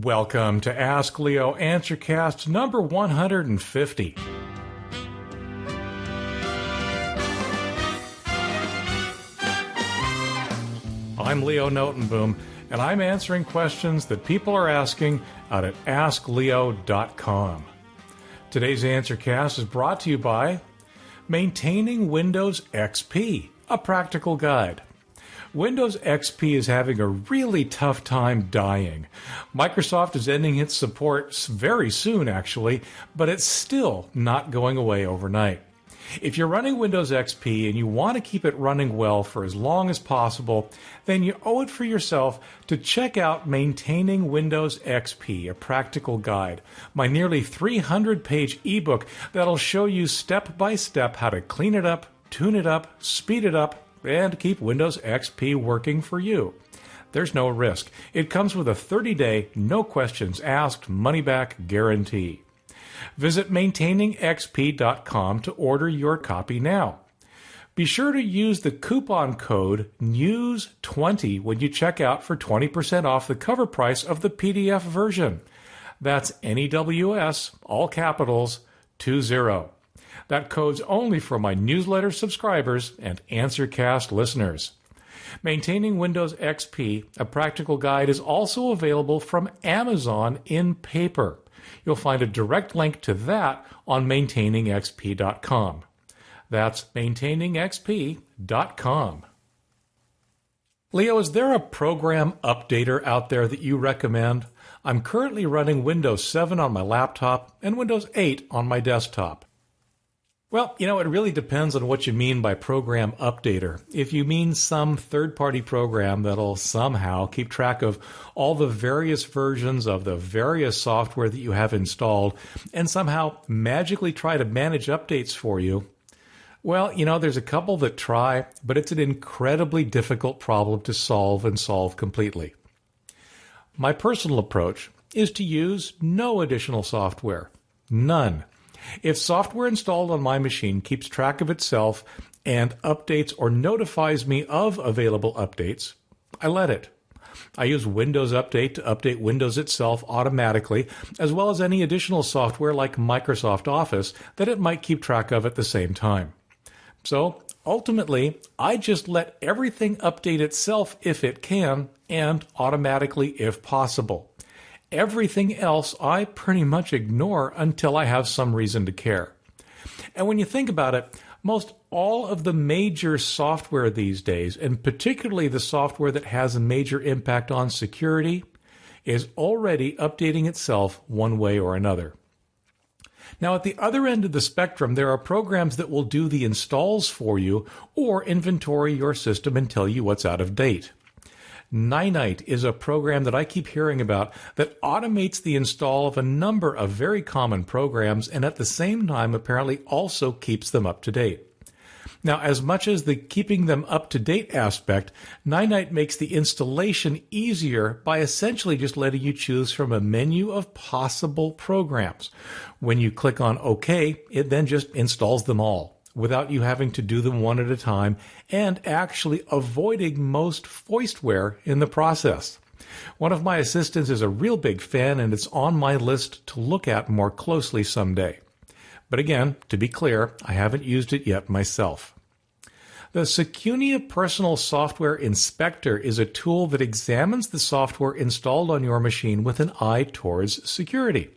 Welcome to Ask Leo Answercast number 150. I'm Leo Notenboom, and I'm answering questions that people are asking out at AskLeo.com. Today's Answercast is brought to you by Maintaining Windows XP, a practical guide. Windows XP is having a really tough time dying. Microsoft is ending its support very soon, actually, but it's still not going away overnight. If you're running Windows XP and you want to keep it running well for as long as possible, then you owe it for yourself to check out Maintaining Windows XP, a practical guide, my nearly 300-page ebook that'll show you step-by-step how to clean it up, tune it up, speed it up, and keep Windows XP working for you. There's no risk. It comes with a 30-day, no questions asked, money-back guarantee. Visit maintainingxp.com to order your copy now. Be sure to use the coupon code NEWS20 when you check out for 20% off the cover price of the PDF version. That's NEWS, all capitals, 20. That code's only for my newsletter subscribers and Answercast listeners. Maintaining Windows XP, a practical guide, is also available from Amazon in paper. You'll find a direct link to that on maintainingxp.com. That's maintainingxp.com. Leo, is there a program updater out there that you recommend? I'm currently running Windows 7 on my laptop and Windows 8 on my desktop. Well, it really depends on what you mean by program updater. If you mean some third-party program that'll somehow keep track of all the various versions of the various software that you have installed and somehow magically try to manage updates for you, well, there's a couple that try, but it's an incredibly difficult problem to solve and solve completely. My personal approach is to use no additional software. None. If software installed on my machine keeps track of itself and updates or notifies me of available updates, I let it. I use Windows Update to update Windows itself automatically, as well as any additional software like Microsoft Office that it might keep track of at the same time. So, ultimately, I just let everything update itself if it can, and automatically if possible. Everything else I pretty much ignore until I have some reason to care. And when you think about it, most all of the major software these days, and particularly the software that has a major impact on security, is already updating itself one way or another. Now, at the other end of the spectrum, there are programs that will do the installs for you or inventory your system and tell you what's out of date. Ninite is a program that I keep hearing about that automates the install of a number of very common programs and at the same time apparently also keeps them up to date. Now, as much as the keeping them up to date aspect, Ninite makes the installation easier by essentially just letting you choose from a menu of possible programs. When you click on OK, it then just installs them all, without you having to do them one at a time and actually avoiding most foistware in the process. One of my assistants is a real big fan, and it's on my list to look at more closely someday. But again, to be clear, I haven't used it yet myself. The Secunia Personal Software Inspector is a tool that examines the software installed on your machine with an eye towards security.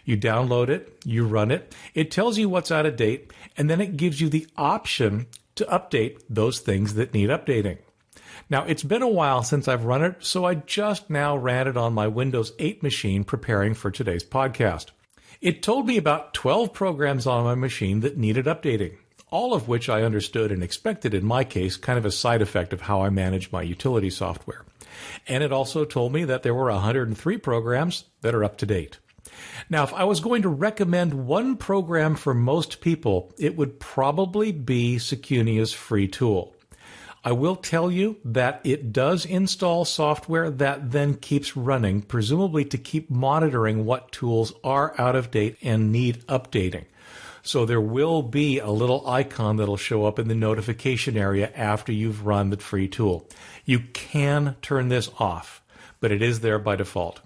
You download it, you run it, it tells you what's out of date, and then it gives you the option to update those things that need updating. Now, it's been a while since I've run it, so I just now ran it on my Windows 8 machine preparing for today's podcast. It told me about 12 programs on my machine that needed updating, all of which I understood and expected in my case, kind of a side effect of how I manage my utility software. And it also told me that there were 103 programs that are up to date. Now, if I was going to recommend one program for most people, it would probably be Secunia's free tool. I will tell you that it does install software that then keeps running, presumably to keep monitoring what tools are out of date and need updating. So there will be a little icon that'll show up in the notification area after you've run the free tool. You can turn this off, but it is there by default.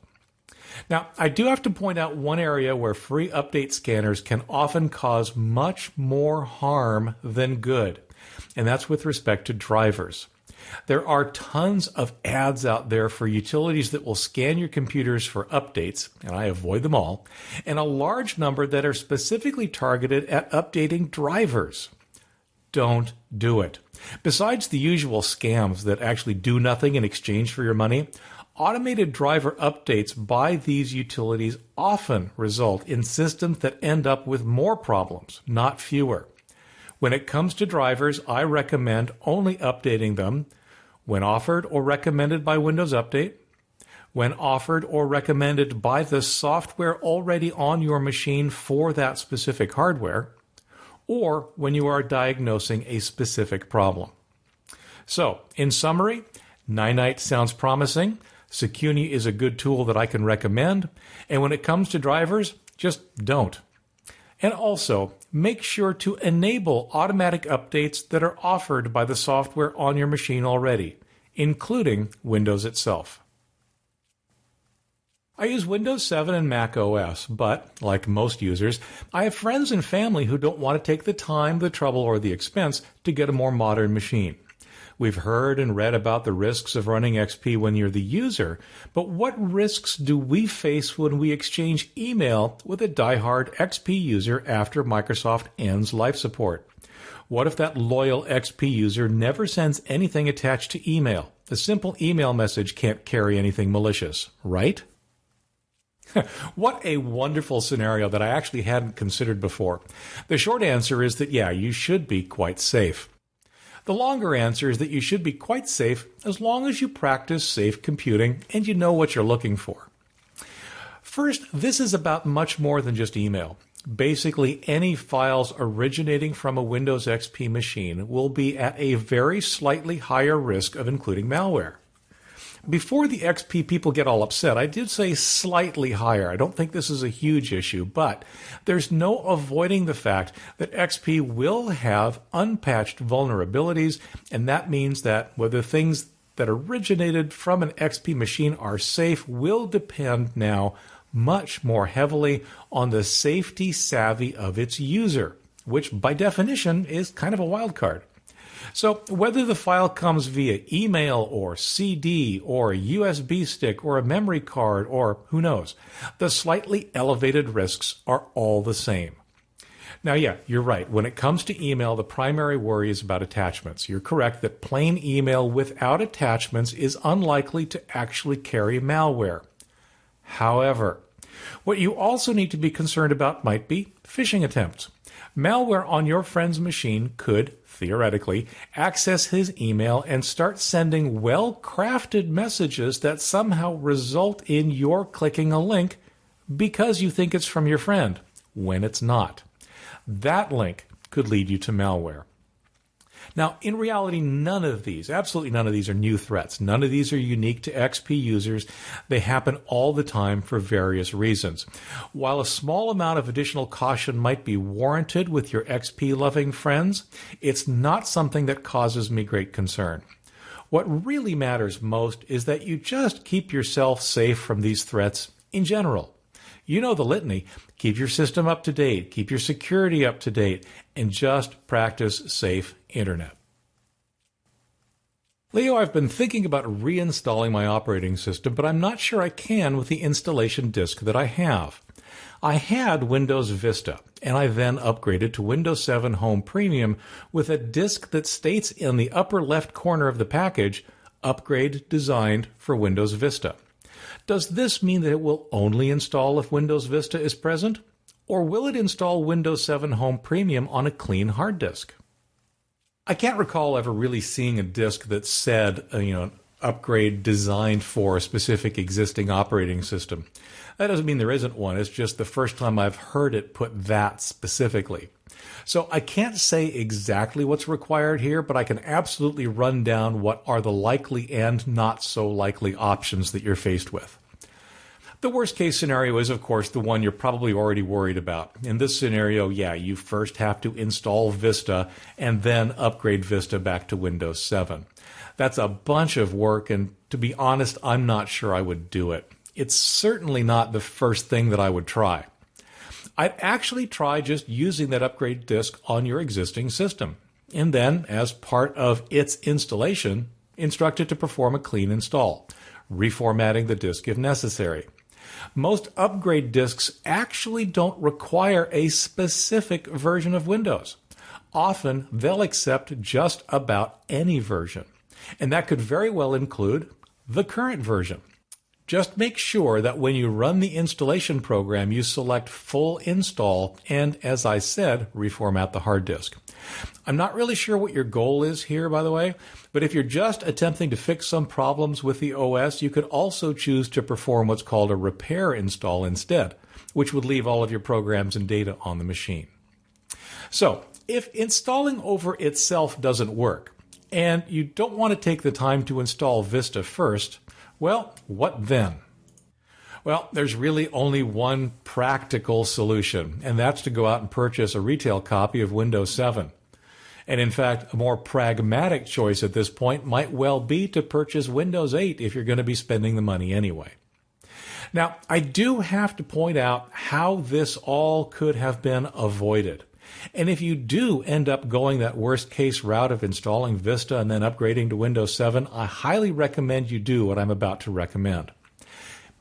Now, I do have to point out one area where free update scanners can often cause much more harm than good, and that's with respect to drivers. There are tons of ads out there for utilities that will scan your computers for updates, and I avoid them all, and a large number that are specifically targeted at updating drivers. Don't do it. Besides the usual scams that actually do nothing in exchange for your money, automated driver updates by these utilities often result in systems that end up with more problems, not fewer. When it comes to drivers, I recommend only updating them when offered or recommended by Windows Update, when offered or recommended by the software already on your machine for that specific hardware, or when you are diagnosing a specific problem. So, in summary, Ninite sounds promising, Secuni is a good tool that I can recommend, and when it comes to drivers, just don't. And also, make sure to enable automatic updates that are offered by the software on your machine already, including Windows itself. I use Windows 7 and Mac OS, but, like most users, I have friends and family who don't want to take the time, the trouble, or the expense to get a more modern machine. We've heard and read about the risks of running XP when you're the user, but what risks do we face when we exchange email with a diehard XP user after Microsoft ends life support? What if that loyal XP user never sends anything attached to email? A simple email message can't carry anything malicious, right? What a wonderful scenario that I actually hadn't considered before. The short answer is that, yeah, you should be quite safe. The longer answer is that you should be quite safe as long as you practice safe computing and you know what you're looking for. First, this is about much more than just email. Basically, any files originating from a Windows XP machine will be at a very slightly higher risk of including malware. Before the XP people get all upset, I did say slightly higher. I don't think this is a huge issue, but there's no avoiding the fact that XP will have unpatched vulnerabilities, and that means that whether things that originated from an XP machine are safe will depend now much more heavily on the safety savvy of its user, which by definition is kind of a wild card. So whether the file comes via email or CD or a USB stick or a memory card or who knows, the slightly elevated risks are all the same. Now, yeah, you're right. When it comes to email, the primary worry is about attachments. You're correct that plain email without attachments is unlikely to actually carry malware. However, what you also need to be concerned about might be phishing attempts. Malware on your friend's machine could, theoretically, access his email and start sending well-crafted messages that somehow result in your clicking a link because you think it's from your friend, when it's not. That link could lead you to malware. Now, in reality, absolutely none of these are new threats. None of these are unique to XP users. They happen all the time for various reasons. While a small amount of additional caution might be warranted with your XP-loving friends, it's not something that causes me great concern. What really matters most is that you just keep yourself safe from these threats in general. You know the litany. Keep your system up to date, keep your security up to date, and just practice safe internet. Leo, I've been thinking about reinstalling my operating system, but I'm not sure I can with the installation disk that I have. I had Windows Vista, and I then upgraded to Windows 7 Home Premium with a disk that states in the upper left corner of the package, Upgrade designed for Windows Vista. Does this mean that it will only install if Windows Vista is present? Or will it install Windows 7 Home Premium on a clean hard disk? I can't recall ever really seeing a disk that said, upgrade designed for a specific existing operating system. That doesn't mean there isn't one. It's just the first time I've heard it put that specifically. So I can't say exactly what's required here, but I can absolutely run down what are the likely and not so likely options that you're faced with. The worst case scenario is, of course, the one you're probably already worried about. In this scenario, you first have to install Vista and then upgrade Vista back to Windows 7. That's a bunch of work, and to be honest, I'm not sure I would do it. it's certainly not the first thing that I would try. I'd actually try just using that upgrade disk on your existing system, and then, as part of its installation, instruct it to perform a clean install, reformatting the disk if necessary. Most upgrade disks actually don't require a specific version of Windows. Often, they'll accept just about any version, and that could very well include the current version. Just make sure that when you run the installation program, you select full install and, as I said, reformat the hard disk. I'm not really sure what your goal is here, by the way, but if you're just attempting to fix some problems with the OS, you could also choose to perform what's called a repair install instead, which would leave all of your programs and data on the machine. So, if installing over itself doesn't work, and you don't want to take the time to install Vista first, well, what then? Well, there's really only one practical solution, and that's to go out and purchase a retail copy of Windows 7. And in fact, a more pragmatic choice at this point might well be to purchase Windows 8 if you're going to be spending the money anyway. Now, I do have to point out how this all could have been avoided. And if you do end up going that worst case route of installing Vista and then upgrading to Windows 7, I highly recommend you do what I'm about to recommend.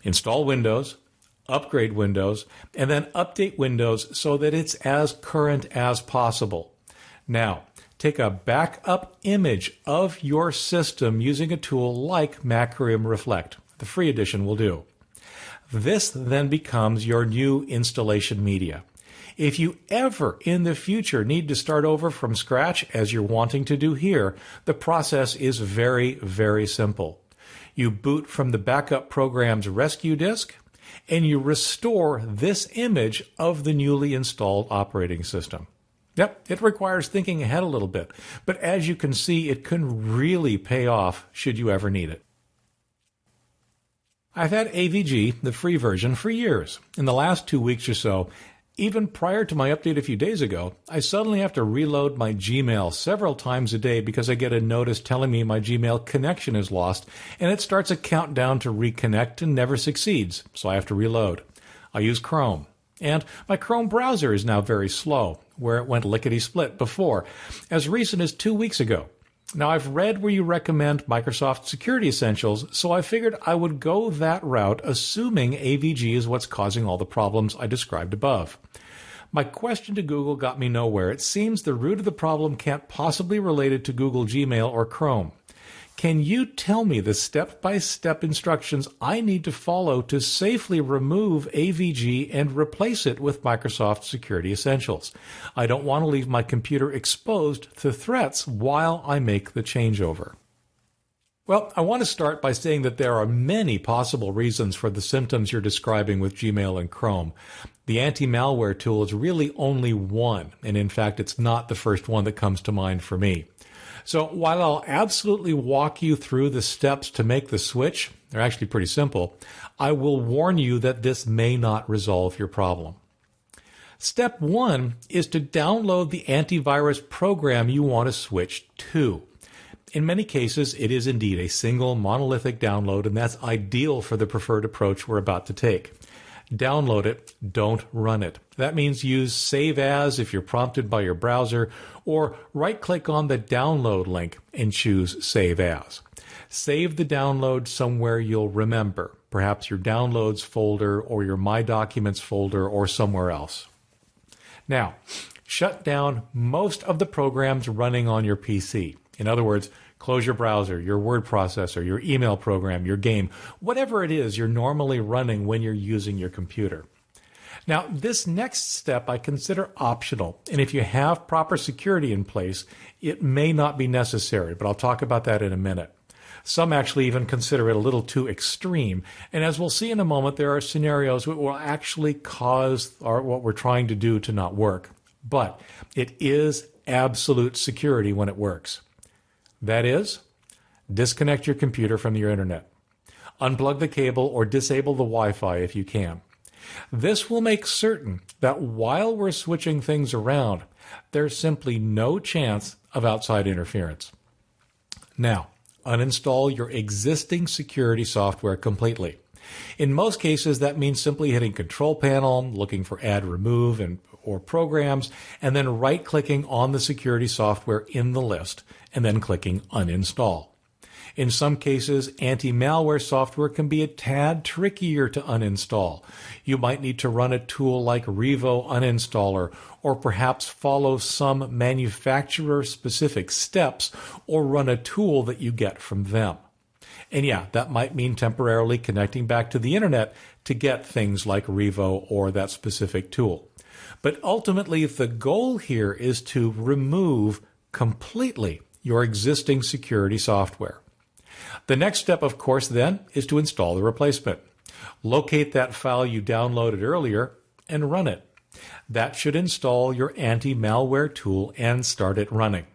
Install Windows, upgrade Windows, and then update Windows so that it's as current as possible. Now, take a backup image of your system using a tool like Macrium Reflect. The free edition will do. This then becomes your new installation media. If you ever in the future need to start over from scratch, as you're wanting to do here, the process is very, very simple. You boot from the backup program's rescue disk, and you restore this image of the newly installed operating system. Yep, it requires thinking ahead a little bit, but as you can see, it can really pay off should you ever need it. I've had AVG, the free version, for years. In the last 2 weeks or so, even prior to my update a few days ago, I suddenly have to reload my Gmail several times a day because I get a notice telling me my Gmail connection is lost, and it starts a countdown to reconnect and never succeeds, so I have to reload. I use Chrome, and my Chrome browser is now very slow, where it went lickety-split before, as recent as 2 weeks ago. Now, I've read where you recommend Microsoft Security Essentials, so I figured I would go that route, assuming AVG is what's causing all the problems I described above. My question to Google got me nowhere. It seems the root of the problem can't possibly relate it to Google Gmail or Chrome. Can you tell me the step-by-step instructions I need to follow to safely remove AVG and replace it with Microsoft Security Essentials? I don't want to leave my computer exposed to threats while I make the changeover. Well, I want to start by saying that there are many possible reasons for the symptoms you're describing with Gmail and Chrome. The anti-malware tool is really only one, and in fact, it's not the first one that comes to mind for me. So while I'll absolutely walk you through the steps to make the switch, they're actually pretty simple, I will warn you that this may not resolve your problem. Step 1 is to download the antivirus program you want to switch to. In many cases, it is indeed a single monolithic download, and that's ideal for the preferred approach we're about to take. Download it, don't run it. That means use Save As if you're prompted by your browser, or right-click on the download link and choose Save As. Save the download somewhere you'll remember, perhaps your Downloads folder or your My Documents folder or somewhere else. Now, shut down most of the programs running on your PC. In other words, close your browser, your word processor, your email program, your game, whatever it is you're normally running when you're using your computer. Now, this next step I consider optional, and if you have proper security in place, it may not be necessary, but I'll talk about that in a minute. Some actually even consider it a little too extreme, and as we'll see in a moment, there are scenarios that will actually cause what we're trying to do to not work. But it is absolute security when it works. That is, disconnect your computer from your internet. Unplug the cable or disable the Wi-Fi if you can. This will make certain that while we're switching things around, there's simply no chance of outside interference. Now, uninstall your existing security software completely. In most cases, that means simply hitting Control Panel, looking for Add Remove or Programs, and then right-clicking on the security software in the list, and then clicking Uninstall. In some cases, anti-malware software can be a tad trickier to uninstall. You might need to run a tool like Revo Uninstaller, or perhaps follow some manufacturer-specific steps, or run a tool that you get from them. And yeah, that might mean temporarily connecting back to the internet to get things like Revo or that specific tool. But ultimately, the goal here is to remove completely your existing security software. The next step, of course, then, is to install the replacement. Locate that file you downloaded earlier and run it. That should install your anti-malware tool and start it running.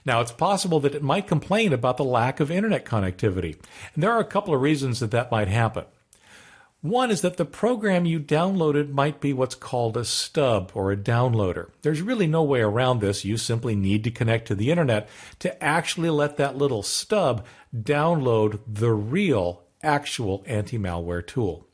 Now, it's possible that it might complain about the lack of internet connectivity, and there are a couple of reasons that might happen. One is that the program you downloaded might be what's called a stub or a downloader. There's really no way around this. You simply need to connect to the internet to actually let that little stub download the real, actual anti-malware tool.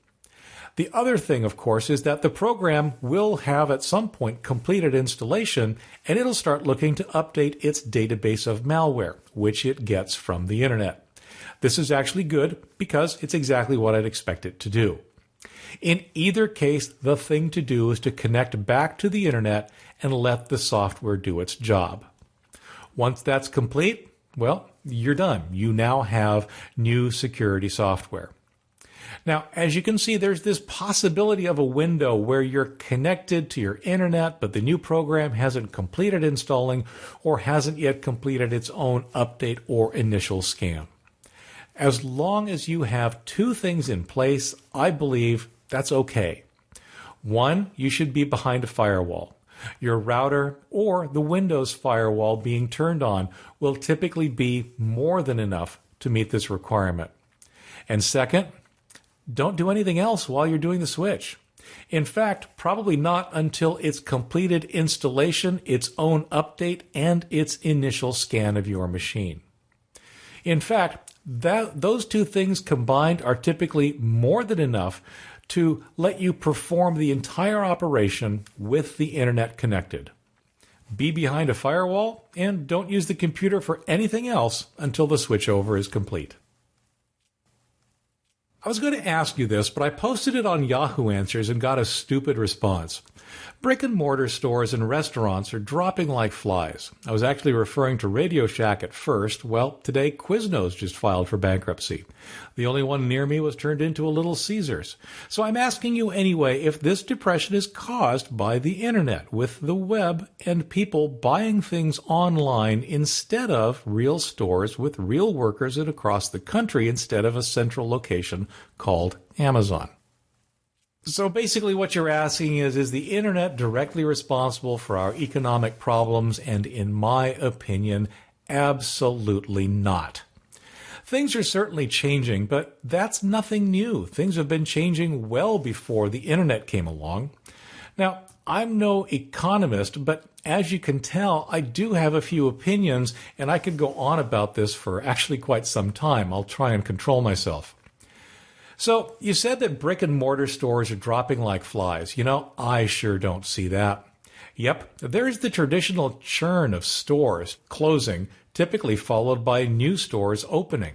The other thing, of course, is that the program will have at some point completed installation, and it'll start looking to update its database of malware, which it gets from the internet. This is actually good because it's exactly what I'd expect it to do. In either case, the thing to do is to connect back to the internet and let the software do its job. Once that's complete, well, you're done. You now have new security software. Now, as you can see, there's this possibility of a window where you're connected to your internet, but the new program hasn't completed installing or hasn't yet completed its own update or initial scan. As long as you have two things in place, I believe that's okay. One, you should be behind a firewall. Your router or the Windows firewall being turned on will typically be more than enough to meet this requirement. And second, don't do anything else while you're doing the switch. In fact, probably not until it's completed installation, its own update, and its initial scan of your machine. In fact, those two things combined are typically more than enough to let you perform the entire operation with the internet connected. Be behind a firewall and don't use the computer for anything else until the switchover is complete. I was going to ask you this, but I posted it on Yahoo Answers and got a stupid response. Brick-and-mortar stores and restaurants are dropping like flies. I was actually referring to Radio Shack at first. Well, today Quiznos just filed for bankruptcy. The only one near me was turned into a Little Caesars. So I'm asking you anyway if this depression is caused by the internet, with the web and people buying things online instead of real stores with real workers across the country instead of a central location called Amazon. So basically what you're asking is the internet directly responsible for our economic problems? And in my opinion, absolutely not. Things are certainly changing, but that's nothing new. Things have been changing well before the internet came along. Now, I'm no economist, but as you can tell, I do have a few opinions, and I could go on about this for actually quite some time. I'll try and control myself. So, you said that brick and mortar stores are dropping like flies. I sure don't see that. Yep, there's the traditional churn of stores closing, typically followed by new stores opening.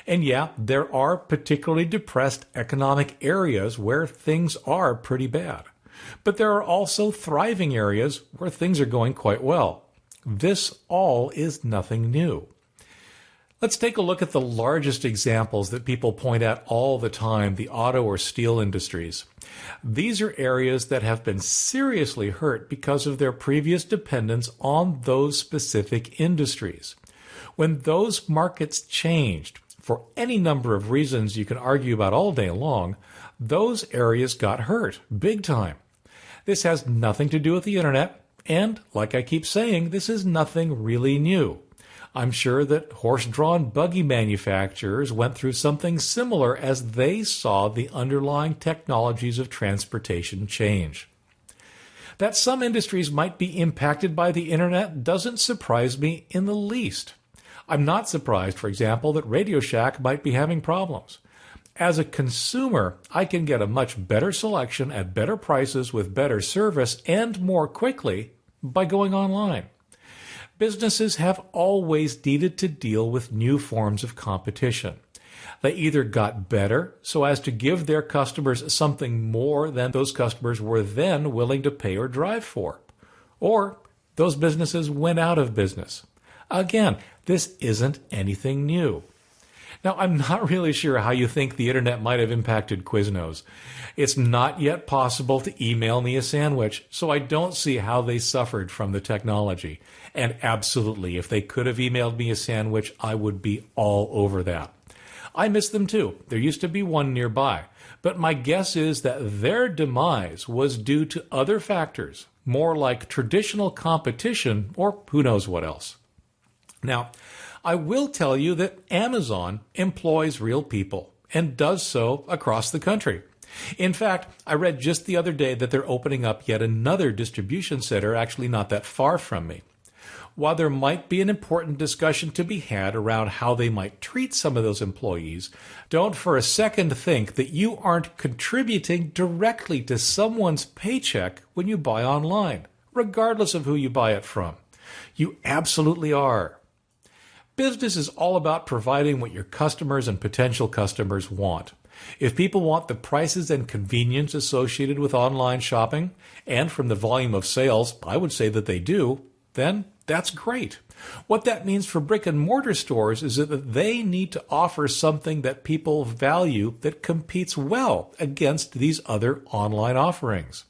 And yeah, there are particularly depressed economic areas where things are pretty bad. But there are also thriving areas where things are going quite well. This all is nothing new. Let's take a look at the largest examples that people point at all the time, the auto or steel industries. These are areas that have been seriously hurt because of their previous dependence on those specific industries. When those markets changed, for any number of reasons you can argue about all day long, those areas got hurt big time. This has nothing to do with the internet, and like I keep saying, this is nothing really new. I'm sure that horse-drawn buggy manufacturers went through something similar as they saw the underlying technologies of transportation change. That some industries might be impacted by the internet doesn't surprise me in the least. I'm not surprised, for example, that Radio Shack might be having problems. As a consumer, I can get a much better selection at better prices with better service and more quickly by going online. Businesses have always needed to deal with new forms of competition. They either got better so as to give their customers something more than those customers were then willing to pay or drive for, or those businesses went out of business. Again, this isn't anything new. Now, I'm not really sure how you think the internet might have impacted Quiznos. It's not yet possible to email me a sandwich, so I don't see how they suffered from the technology. And absolutely, if they could have emailed me a sandwich, I would be all over that. I miss them too. There used to be one nearby. But my guess is that their demise was due to other factors, more like traditional competition or who knows what else. Now, I will tell you that Amazon employs real people and does so across the country. In fact, I read just the other day that they're opening up yet another distribution center actually not that far from me. While there might be an important discussion to be had around how they might treat some of those employees, don't for a second think that you aren't contributing directly to someone's paycheck when you buy online, regardless of who you buy it from. You absolutely are. Business is all about providing what your customers and potential customers want. If people want the prices and convenience associated with online shopping, and from the volume of sales, I would say that they do, then that's great. What that means for brick and mortar stores is that they need to offer something that people value that competes well against these other online offerings.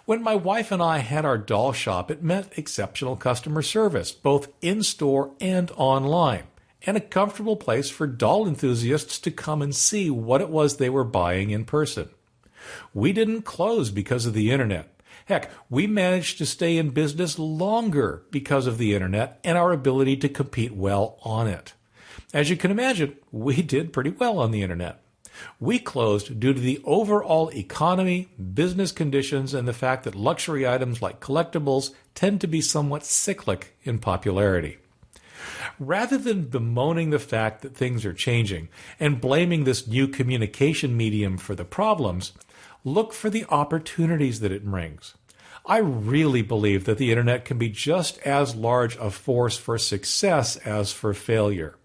When my wife and I had our doll shop, it meant exceptional customer service, both in-store and online, and a comfortable place for doll enthusiasts to come and see what it was they were buying in person. We didn't close because of the internet. Heck, we managed to stay in business longer because of the internet and our ability to compete well on it. As you can imagine, we did pretty well on the internet. We closed due to the overall economy, business conditions, and the fact that luxury items like collectibles tend to be somewhat cyclic in popularity. Rather than bemoaning the fact that things are changing and blaming this new communication medium for the problems, look for the opportunities that it brings. I really believe that the internet can be just as large a force for success as for failure.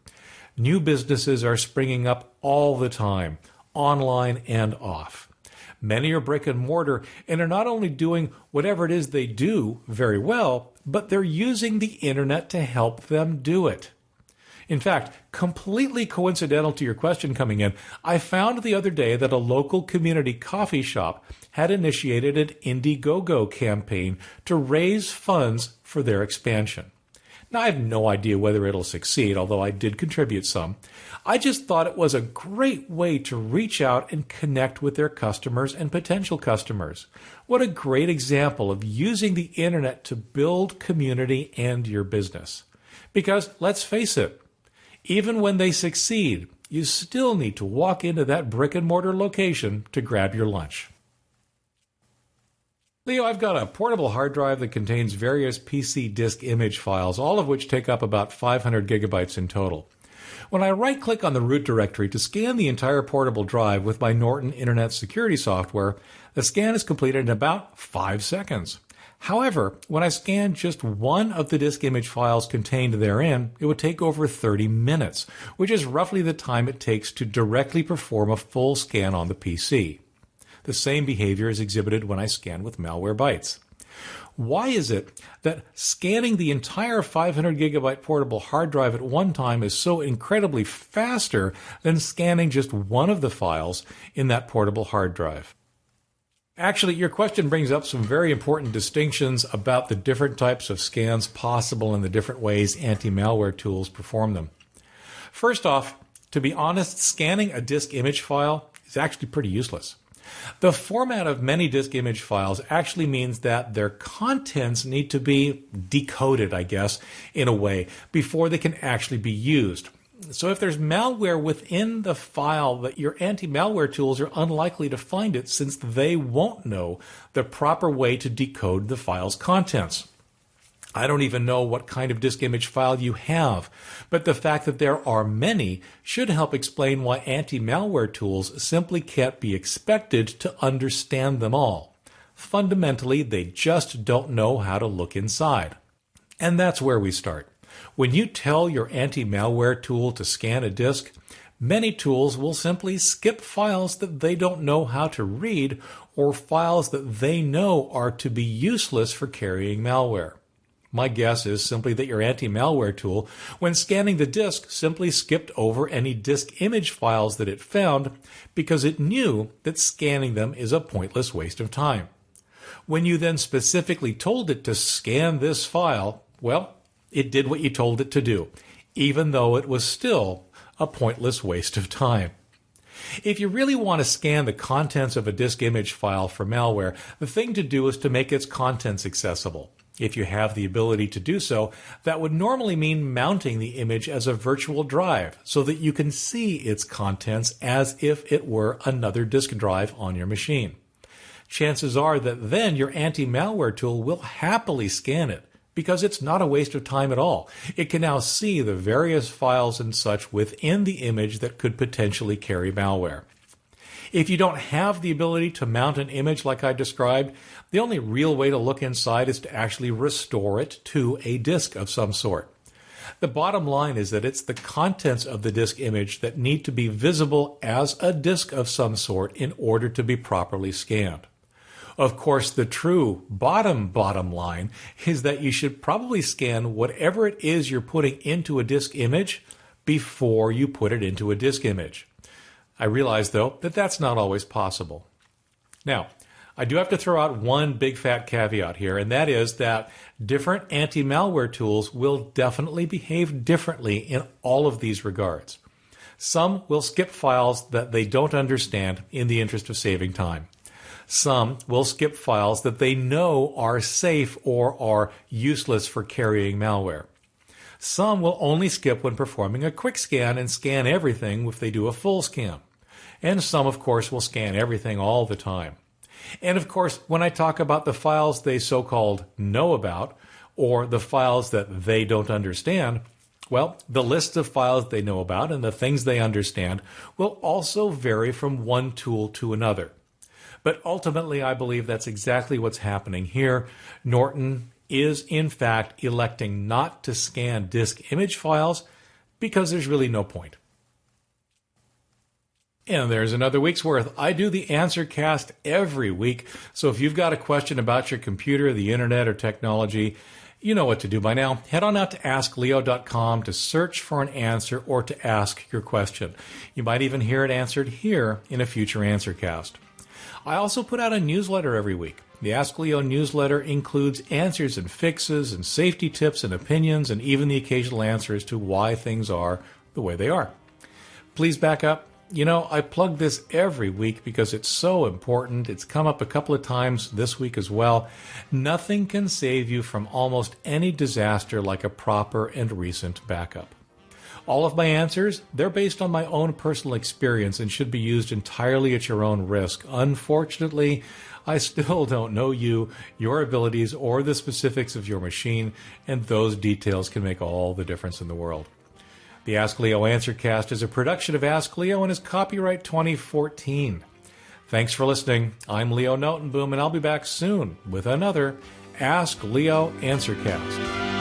New businesses are springing up all the time, online and off. Many are brick and mortar and are not only doing whatever it is they do very well, but they're using the internet to help them do it. In fact, completely coincidental to your question coming in, I found the other day that a local community coffee shop had initiated an Indiegogo campaign to raise funds for their expansion. Now, I have no idea whether it'll succeed, although I did contribute some. I just thought it was a great way to reach out and connect with their customers and potential customers. What a great example of using the internet to build community and your business. Because, let's face it, even when they succeed, you still need to walk into that brick and mortar location to grab your lunch. Leo, I've got a portable hard drive that contains various PC disk image files, all of which take up about 500 gigabytes in total. When I right-click on the root directory to scan the entire portable drive with my Norton Internet Security software, the scan is completed in about 5 seconds. However, when I scan just one of the disk image files contained therein, it would take over 30 minutes, which is roughly the time it takes to directly perform a full scan on the PC. The same behavior is exhibited when I scan with Malwarebytes. Why is it that scanning the entire 500 gigabyte portable hard drive at one time is so incredibly faster than scanning just one of the files in that portable hard drive? Actually, your question brings up some very important distinctions about the different types of scans possible and the different ways anti-malware tools perform them. First off, to be honest, scanning a disk image file is actually pretty useless. The format of many disk image files actually means that their contents need to be decoded, I guess, in a way, before they can actually be used. So if there's malware within the file, that your anti-malware tools are unlikely to find it since they won't know the proper way to decode the file's contents. I don't even know what kind of disk image file you have, but the fact that there are many should help explain why anti-malware tools simply can't be expected to understand them all. Fundamentally, they just don't know how to look inside. And that's where we start. When you tell your anti-malware tool to scan a disk, many tools will simply skip files that they don't know how to read or files that they know are to be useless for carrying malware. My guess is simply that your anti-malware tool, when scanning the disk, simply skipped over any disk image files that it found because it knew that scanning them is a pointless waste of time. When you then specifically told it to scan this file, well, it did what you told it to do, even though it was still a pointless waste of time. If you really want to scan the contents of a disk image file for malware, the thing to do is to make its contents accessible. If you have the ability to do so, that would normally mean mounting the image as a virtual drive so that you can see its contents as if it were another disk drive on your machine. Chances are that then your anti-malware tool will happily scan it because it's not a waste of time at all. It can now see the various files and such within the image that could potentially carry malware. If you don't have the ability to mount an image like I described, the only real way to look inside is to actually restore it to a disk of some sort. The bottom line is that it's the contents of the disk image that need to be visible as a disk of some sort in order to be properly scanned. Of course, the true bottom line is that you should probably scan whatever it is you're putting into a disk image before you put it into a disk image. I realize, though, that that's not always possible. Now, I do have to throw out one big fat caveat here, and that is that different anti-malware tools will definitely behave differently in all of these regards. Some will skip files that they don't understand in the interest of saving time. Some will skip files that they know are safe or are useless for carrying malware. Some will only skip when performing a quick scan and scan everything if they do a full scan. And some, of course, will scan everything all the time. And of course, when I talk about the files they so-called know about, or the files that they don't understand, well, the list of files they know about and the things they understand will also vary from one tool to another. But ultimately, I believe that's exactly what's happening here. Norton is, in fact, electing not to scan disk image files because there's really no point. And there's another week's worth. I do the Answercast every week, so if you've got a question about your computer, the internet, or technology, you know what to do by now. Head on out to AskLeo.com to search for an answer or to ask your question. You might even hear it answered here in a future Answercast. I also put out a newsletter every week. The Ask Leo newsletter includes answers and fixes and safety tips and opinions and even the occasional answer as to why things are the way they are. Please back up. You know, I plug this every week because it's so important. It's come up a couple of times this week as well. Nothing can save you from almost any disaster like a proper and recent backup. All of my answers, they're based on my own personal experience and should be used entirely at your own risk. Unfortunately, I still don't know you, your abilities, or the specifics of your machine, and those details can make all the difference in the world. The Ask Leo Answercast is a production of Ask Leo and is copyright 2014. Thanks for listening. I'm Leo Notenboom, and I'll be back soon with another Ask Leo Answercast.